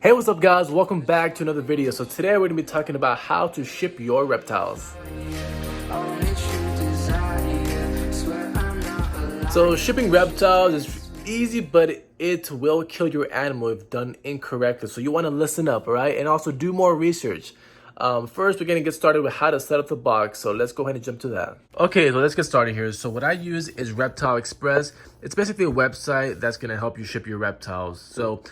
Hey, what's up guys? Welcome back to another video. So today we're going to be talking about how to ship your reptiles. So shipping reptiles is easy, but it will kill your animal if done incorrectly. So you want to listen up, all right? And also do more research. First, we're going to get started with how to set up the box. So let's go ahead and jump to that. Okay, so let's get started here. So what I use is Reptile Express. It's basically a website that's going to help you ship your reptiles. So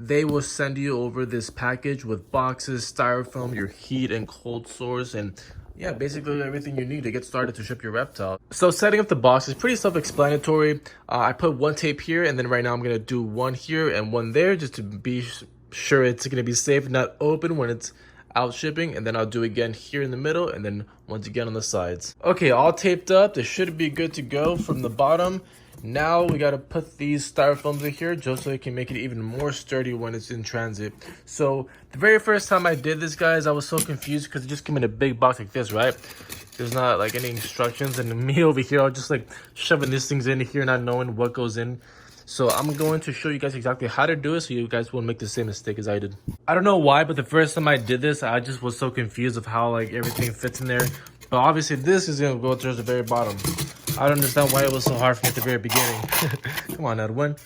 they will send you over this package with boxes, styrofoam, your heat and cold source, and yeah, basically everything you need to get started to ship your reptile. So setting up the box is pretty self-explanatory. I put one tape here, and then right now I'm gonna do one here and one there just to be sure it's gonna be safe, not open when it's out shipping, and then I'll do again here in the middle and then once again on the sides. Okay, all taped up. This should be good to go from the bottom. Now we got to put these styrofoams in here just so it can make it even more sturdy when it's in transit. So the very first time I did this, guys, I was so confused because it just came in a big box like this, right? There's not like any instructions, and me over here, I was just like shoving these things in here, not knowing what goes in. So I'm going to show you guys exactly how to do it so you guys won't make the same mistake as I did. I don't know why, but the first time I did this, I just was so confused of how like everything fits in there. But obviously this is going to go towards the very bottom. I don't understand why it was so hard for me at the very beginning. Come on, Edwin.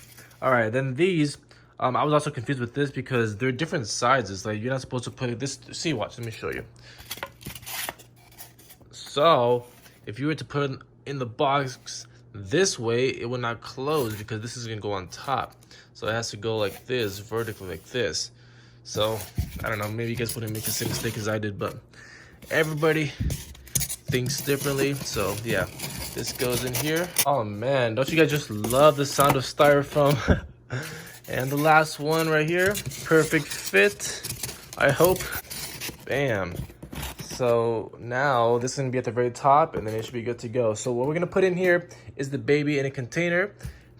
All right, then these, I was also confused with this because they're different sizes. Like you're not supposed to put it this, see, watch, let me show you. So if you were to put it in the box this way, it will not close because this is gonna go on top. So it has to go like this, vertically like this. So I don't know, maybe you guys wouldn't make the same mistake as I did, but everybody thinks differently. So yeah, this goes in here. Oh man, don't you guys just love the sound of styrofoam? And the last one right here, perfect fit, I hope. Bam. So now this is gonna be at the very top, and then it should be good to go. So what we're gonna put in here is the baby in a container.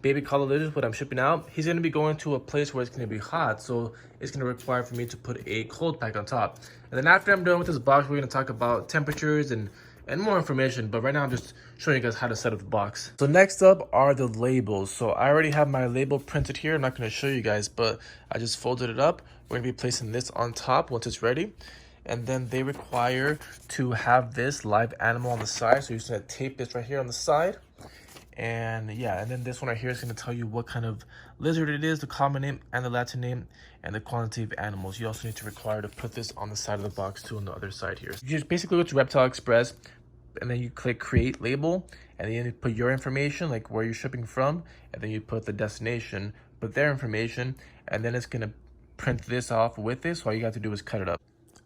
Baby collar is what I'm shipping out. He's gonna be going to a place where it's gonna be hot, so it's gonna require for me to put a cold pack on top. And then after I'm done with this box, we're gonna talk about temperatures and more information, but right now I'm just showing you guys how to set up the box. So next up are the labels. So I already have my label printed here. I'm not gonna show you guys, but I just folded it up. We're gonna be placing this on top once it's ready. And then they require to have this live animal on the side. So you're just gonna tape this right here on the side. And yeah, and then this one right here is gonna tell you what kind of lizard it is, the common name and the Latin name, and the quantity of animals. You also need to require to put this on the side of the box too, on the other side here. You just basically go to Reptile Express, and then you click create label, and then you put your information, like where you're shipping from, and then you put the destination, put their information, and then it's gonna print this off with this. So all you have to do is cut it up.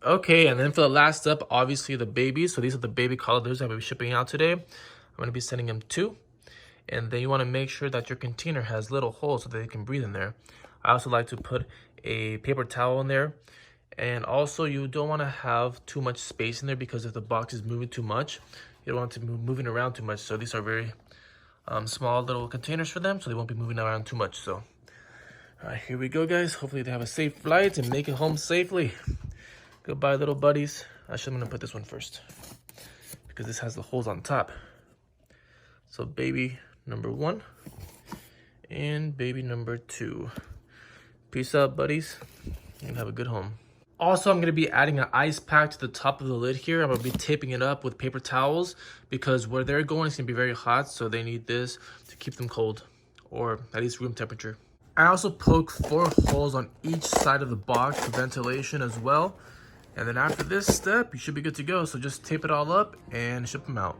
Okay, and then for the last step, obviously the babies. So these are the baby collars that we'll be shipping out today. I'm gonna be sending them 2. And then you wanna make sure that your container has little holes so that they can breathe in there. I also like to put a paper towel in there. And also you don't wanna have too much space in there because if the box is moving too much, you don't want it to be moving around too much. So these are very small little containers for them, so they won't be moving around too much. So, all right, here we go, guys. Hopefully they have a safe flight and make it home safely. Goodbye, little buddies. Actually, I'm gonna put this one first because this has the holes on top. So baby number 1 and baby number 2. Peace out, buddies, and have a good home. Also, I'm gonna be adding an ice pack to the top of the lid here. I'm gonna be taping it up with paper towels because where they're going, it's gonna be very hot. So they need this to keep them cold, or at least room temperature. I also poke 4 holes on each side of the box for ventilation as well. And then after this step, you should be good to go. So just tape it all up and ship them out.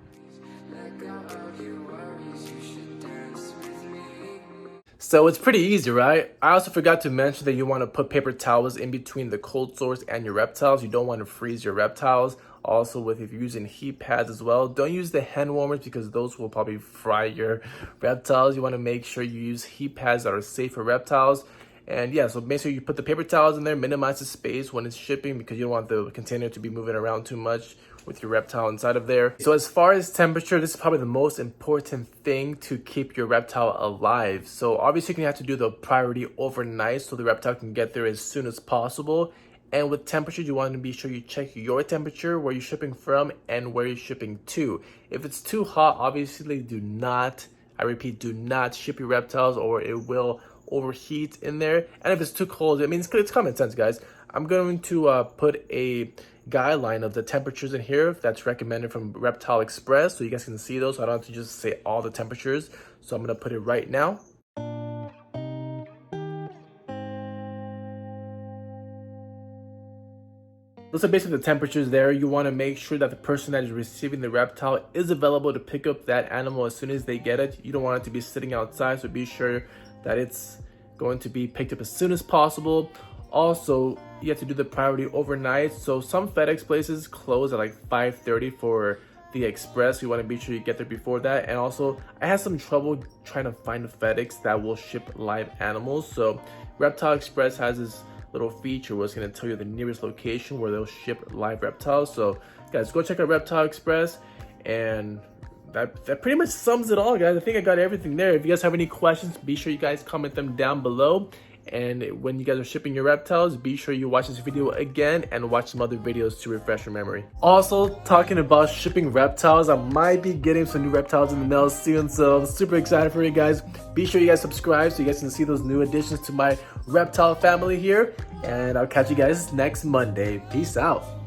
So it's pretty easy, right? I also forgot to mention that you want to put paper towels in between the cold source and your reptiles. You don't want to freeze your reptiles. Also, if you're using heat pads as well, don't use the hand warmers because those will probably fry your reptiles. You want to make sure you use heat pads that are safe for reptiles. And yeah, so make sure you put the paper towels in there, minimize the space when it's shipping because you don't want the container to be moving around too much with your reptile inside of there. So as far as temperature, this is probably the most important thing to keep your reptile alive. So obviously you're gonna have to do the priority overnight so the reptile can get there as soon as possible. And with temperature, you want to be sure you check your temperature, where you're shipping from and where you're shipping to. If it's too hot, obviously do not, I repeat, do not ship your reptiles or it will overheat in there. And if it's too cold, I mean, it's common sense, guys. I'm going to put a guideline of the temperatures in here that's recommended from Reptile Express, so you guys can see those. So I don't have to just say all the temperatures. So I'm going to put it right now. Those are basically the temperatures there. You want to make sure that the person that is receiving the reptile is available to pick up that animal as soon as they get it. You don't want it to be sitting outside, so be sure that it's going to be picked up as soon as possible. Also, you have to do the priority overnight. So some FedEx places close at like 5:30 for the express. You want to be sure you get there before that. And also, I had some trouble trying to find a FedEx that will ship live animals. So Reptile Express has this little feature where it's going to tell you the nearest location where they'll ship live reptiles. So guys, go check out Reptile Express, and that pretty much sums it all, guys. I think I got everything there. If you guys have any questions, be sure you guys comment them down below. And when you guys are shipping your reptiles, be sure you watch this video again and watch some other videos to refresh your memory. Also, talking about shipping reptiles, I might be getting some new reptiles in the mail soon, so I'm super excited for you guys. Be sure you guys subscribe so you guys can see those new additions to my reptile family here. And I'll catch you guys next Monday. Peace out.